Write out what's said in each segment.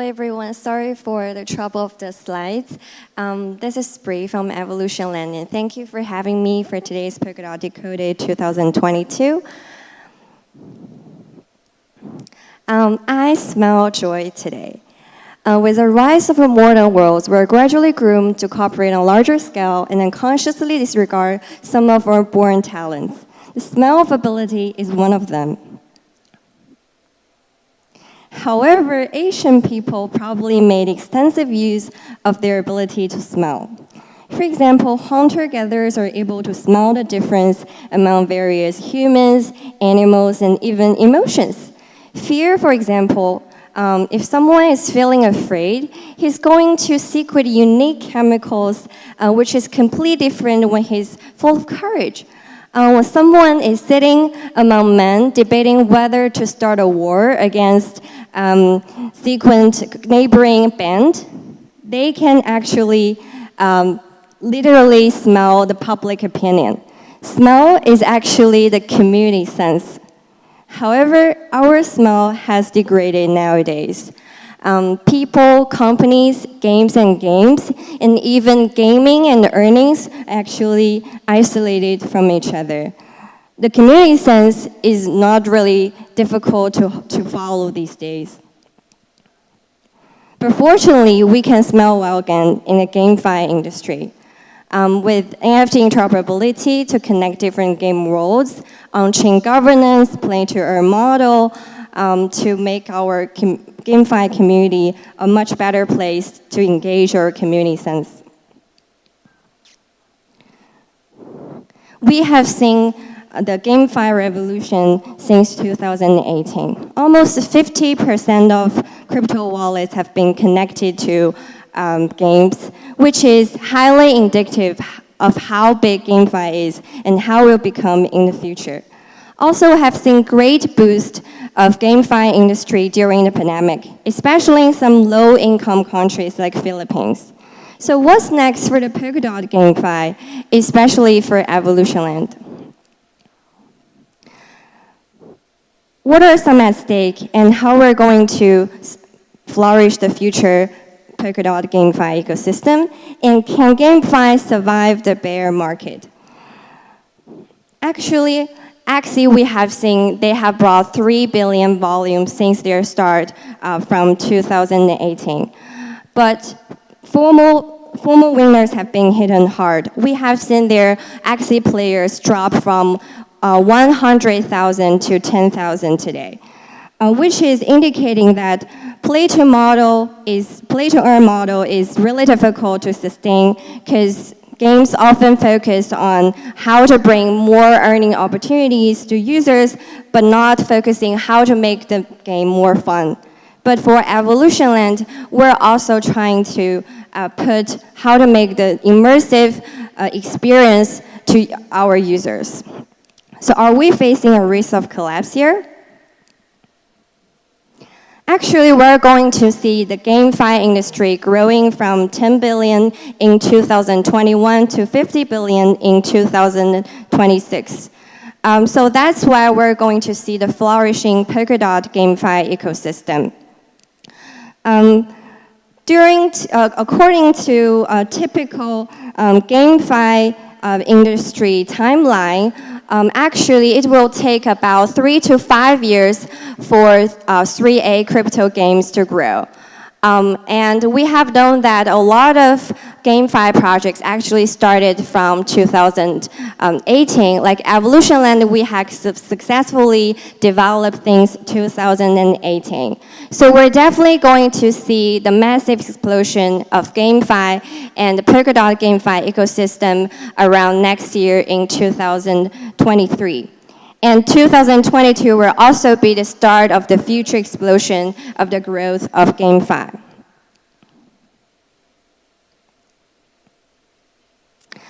everyone. Sorry for the trouble of the slides. This is Bree from Evolution Land, and thank you for having me for today's Polkadot Decoded 2022. I smell joy today. With the rise of modern worlds, we're gradually groomed to cooperate on a larger scale and unconsciously disregard some of our born talents. The smell of ability is one of them. However, Asian people probably made extensive use of their ability to smell. For example, hunter-gatherers are able to smell the difference among various humans, animals, and even emotions. Fear, for example, if someone is feeling afraid, he's going to secrete unique chemicals, which is completely different when he's full of courage. When someone is sitting among men debating whether to start a war against sequent neighboring band, they can actually literally smell the public opinion. Smell is actually the community sense. However, our smell has degraded nowadays. People, companies, games, and even gaming and earnings actually isolated from each other. The community sense is not really difficult to follow these days. But fortunately, we can smell well again in the GameFi industry. With NFT interoperability to connect different game worlds, on-chain governance, play-to-earn model, to make our GameFi community a much better place to engage our community sense. We have seen the GameFi Revolution since 2018. Almost 50% of crypto wallets have been connected to games, which is highly indicative of how big GameFi is and how it will become in the future. Also have seen great boost of GameFi industry during the pandemic, especially in some low-income countries like Philippines. So what's next for the Polkadot GameFi, especially for Evolution Land? What are some at stake and how we're going to flourish the future Polkadot GameFi ecosystem? And can GameFi survive the bear market? Actually, Axie, we have seen they have brought 3 billion volume since their start from 2018. But formal winners have been hit hard. We have seen their Axie players drop from 100,000 to 10,000 today, which is indicating that play-to-earn model is really difficult to sustain because games often focus on how to bring more earning opportunities to users, but not focusing how to make the game more fun. But for Evolution Land, we're also trying to put how to make the immersive experience to our users. So are we facing a risk of collapse here? Actually, we're going to see the GameFi industry growing from 10 billion in 2021 to 50 billion in 2026. So that's why we're going to see the flourishing Polkadot GameFi ecosystem. According to a typical GameFi industry timeline, actually, it will take about 3 to 5 years for 3A crypto games to grow. And we have known that a lot of GameFi projects actually started from 2018. Like Evolution Land, we have successfully developed things 2018. So we're definitely going to see the massive explosion of GameFi and the Polkadot GameFi ecosystem around next year in 2023. And 2022 will also be the start of the future explosion of the growth of GameFi.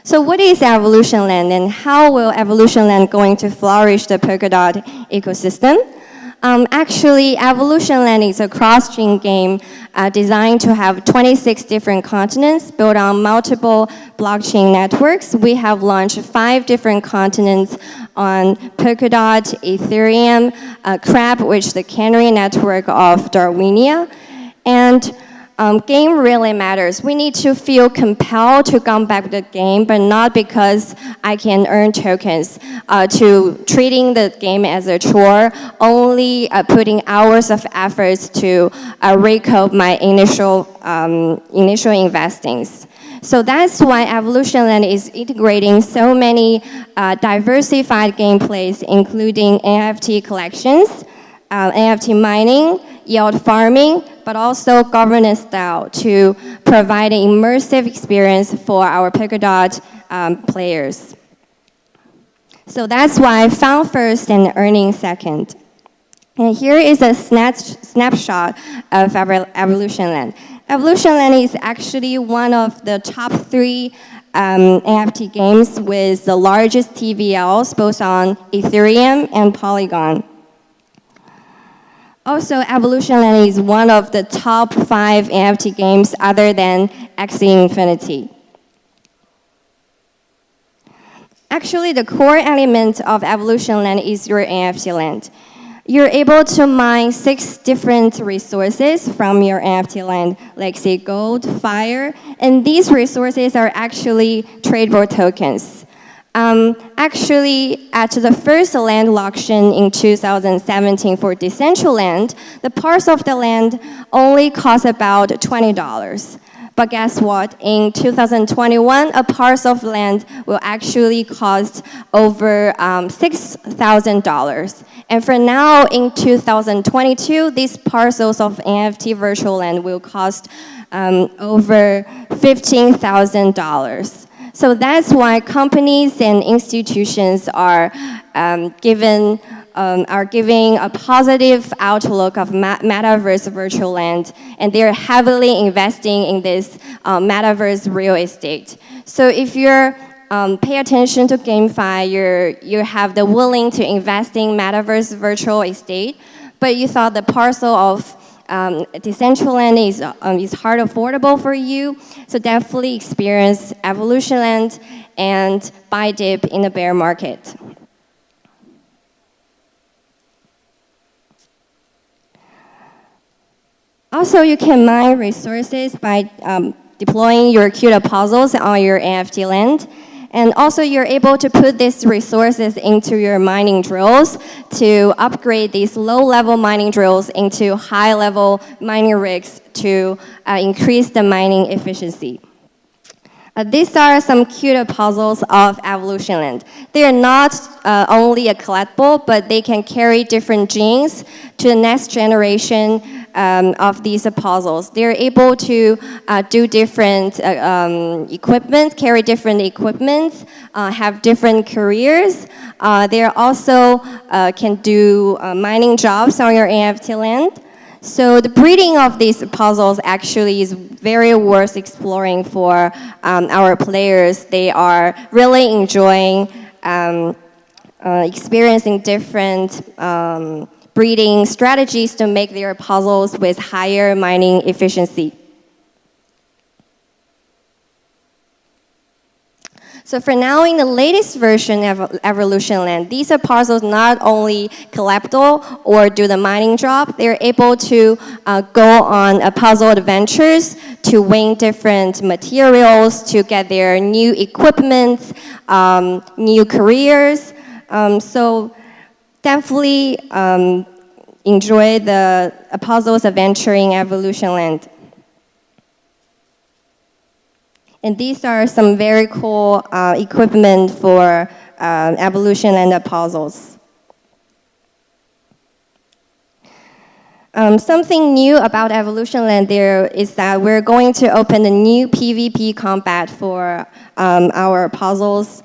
So what is Evolution Land and how will Evolution Land going to flourish the Polkadot ecosystem? Actually, Evolution Land is a cross-chain game designed to have 26 different continents built on multiple blockchain networks. We have launched 5 different continents on Polkadot, Ethereum, Crab, which is the canary network of Darwinia, And game really matters. We need to feel compelled to come back to the game, but not because I can earn tokens, to treating the game as a chore, only putting hours of efforts to recoup my initial investings. So that's why Evolution Land is integrating so many diversified gameplays, including NFT collections, NFT mining, yield farming, but also governance style to provide an immersive experience for our Polkadot players. So that's why found first and earning second. And here is a snapshot of our Evolution Land. Evolution Land is actually one of the top 3 NFT games with the largest TVLs, both on Ethereum and Polygon. Also, Evolution Land is one of the top 5 NFT games other than Axie Infinity. Actually, the core element of Evolution Land is your NFT land. You're able to mine 6 different resources from your NFT land, like say gold, fire, and these resources are actually tradable tokens. Actually, at the first land auction in 2017 for Decentraland, the parcel of the land only cost about $20. But guess what? In 2021, a parcel of land will actually cost over $6,000. And for now, in 2022, these parcels of NFT virtual land will cost over $15,000. So that's why companies and institutions are giving a positive outlook of metaverse virtual land, and they're heavily investing in this metaverse real estate. So if you're pay attention to GameFi, you have the willing to invest in metaverse virtual estate, but you thought the parcel of Decentraland is hard affordable for you, so definitely experience Evolution Land and buy dip in the bear market. Also, you can mine resources by deploying your CUDA puzzles on your NFT land. And also, you're able to put these resources into your mining drills to upgrade these low-level mining drills into high-level mining rigs to increase the mining efficiency. These are some CUDA puzzles of Evolution Land. They are not only a collectible, but they can carry different genes to the next generation of these puzzles. They're able to do different equipment, carry different equipment, have different careers. They also can do mining jobs on your NFT land. So the breeding of these puzzles actually is very worth exploring for our players. They are really enjoying experiencing different breeding strategies to make their puzzles with higher mining efficiency. So for now, in the latest version of Evolution Land, these are puzzles not only collectible or do the mining job, they're able to go on puzzle adventures to win different materials, to get their new equipment, new careers. So definitely enjoy the puzzles adventure in Evolution Land. And these are some very cool equipment for Evolution Land puzzles. Something new about Evolution Land there is that we're going to open a new PvP combat for our puzzles.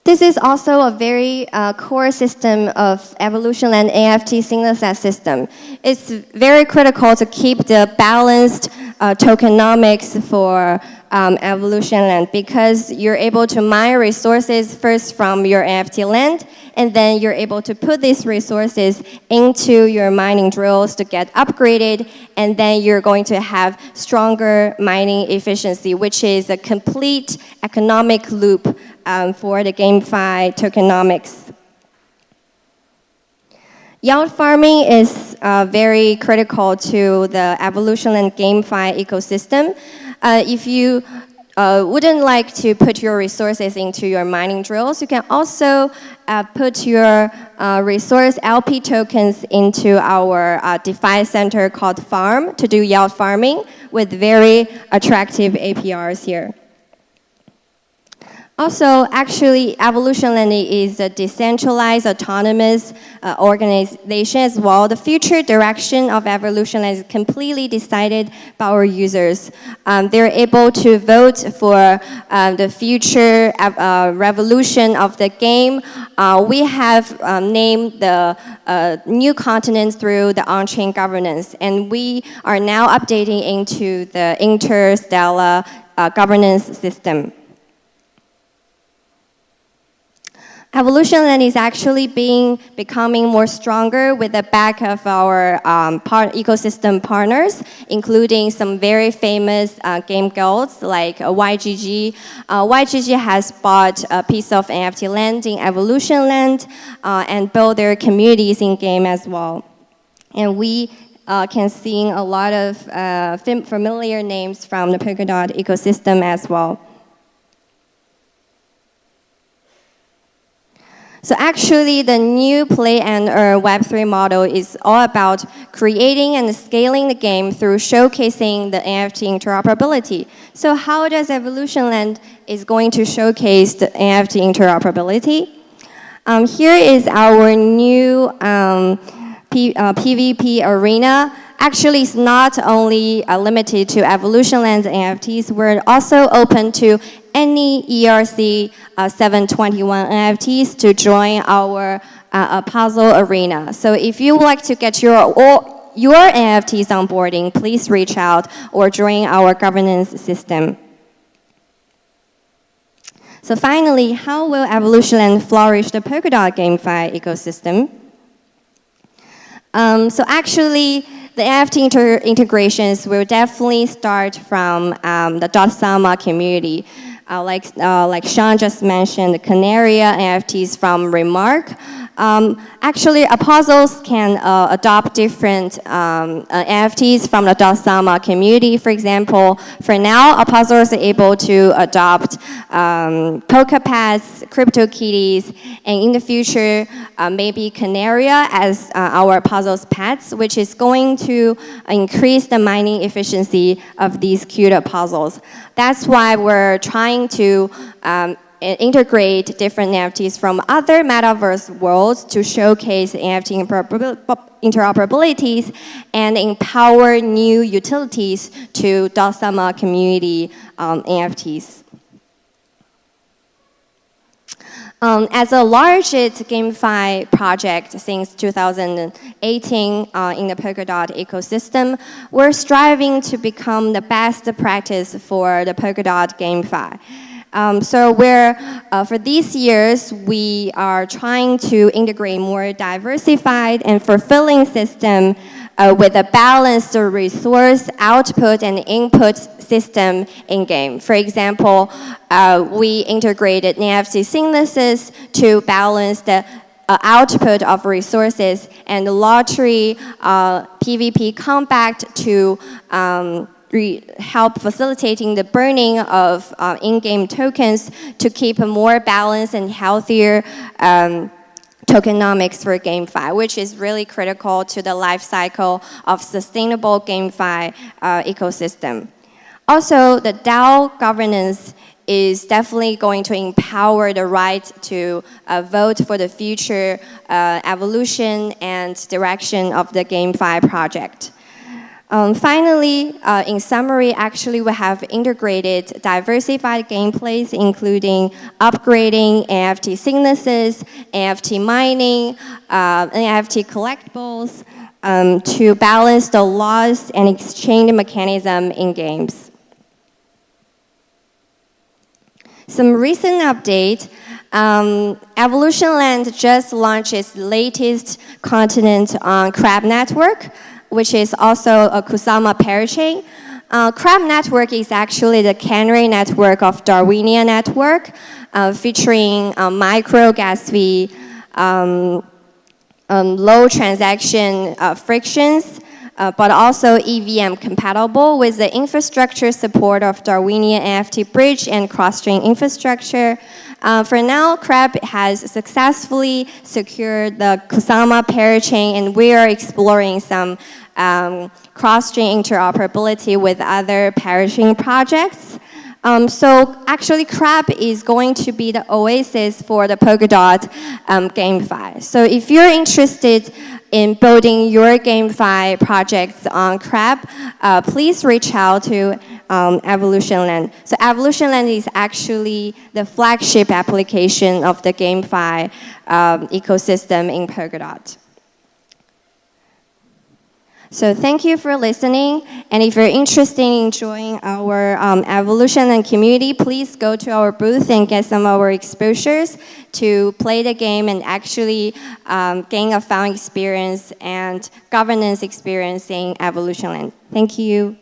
This is also a very core system of Evolution Land NFT single set system. It's very critical to keep the balanced tokenomics for Evolution Land because you're able to mine resources first from your NFT land, and then you're able to put these resources into your mining drills to get upgraded, and then you're going to have stronger mining efficiency, which is a complete economic loop for the GameFi tokenomics. Yield farming is very critical to the evolution and GameFi ecosystem. If you wouldn't like to put your resources into your mining drills, you can also put your resource LP tokens into our DeFi center called Farm to do yield farming with very attractive APRs here. Also, actually, Evolution Land is a decentralized, autonomous organization as well. The future direction of Evolution Land is completely decided by our users. They're able to vote for the future revolution of the game. We have named the new continents through the on-chain governance, and we are now updating into the interstellar governance system. Evolution Land is actually becoming more stronger with the back of our ecosystem partners, including some very famous game guilds like YGG. YGG has bought a piece of NFT land in Evolution Land and built their communities in game as well. And we can see a lot of familiar names from the Polkadot ecosystem as well. So actually, the new Play and Earn Web3 model is all about creating and scaling the game through showcasing the NFT interoperability. So how does Evolution Land is going to showcase the NFT interoperability? Here is our new PvP arena. Actually, it's not only limited to Evolution Land's NFTs. We're also open to any ERC 721 NFTs to join our puzzle arena. So if you would like to get your NFTs onboarding, please reach out or join our governance system. So finally, how will Evolution Land flourish the Polkadot GameFi ecosystem? So actually, the NFT integrations will definitely start from the .sama community. Like Sean just mentioned, the Canaria NFTs from Remark. Actually, puzzles can adopt different NFTs from the .sama community. For example, for now, puzzles are able to adopt PokePads, CryptoKitties, and in the future, maybe Canaria as our puzzles pets, which is going to increase the mining efficiency of these cute puzzles. That's why we're trying to integrate different NFTs from other metaverse worlds to showcase NFT interoperabilities and empower new utilities to .sama community NFTs. As the largest GameFi project since 2018 in the Polkadot ecosystem, we're striving to become the best practice for the Polkadot GameFi. So for these years, we are trying to integrate more diversified and fulfilling system with a balanced resource output and input system in game. For example, we integrated NFT synthesis to balance the output of resources and the lottery PvP compact to help facilitating the burning of in-game tokens to keep a more balanced and healthier tokenomics for GameFi, which is really critical to the life cycle of sustainable GameFi ecosystem. Also, the DAO governance is definitely going to empower the right to vote for the future evolution and direction of the GameFi project. Finally, in summary, actually we have integrated diversified gameplays, including upgrading NFT synthesis, NFT mining, NFT collectibles, to balance the loss and exchange mechanism in games. Some recent update, Evolution Land just launched its latest continent on Crab Network, which is also a Kusama parachain. Crab Network is actually the canary network of Darwinia network, featuring micro gas fee low transaction frictions, but also EVM compatible with the infrastructure support of Darwinian NFT bridge and cross-chain infrastructure. For now, Crab has successfully secured the Kusama parachain, and we are exploring some cross-chain interoperability with other parachain projects. So actually, Crab is going to be the oasis for the Polkadot GameFi. So if you're interested in building your GameFi projects on Crab, please reach out to Evolution Land. So Evolution Land is actually the flagship application of the GameFi ecosystem in Polkadot. So thank you for listening, and if you're interested in joining our Evolution and community, please go to our booth and get some of our exposures to play the game and actually gain a fun experience and governance experience in Evolution Land. Thank you.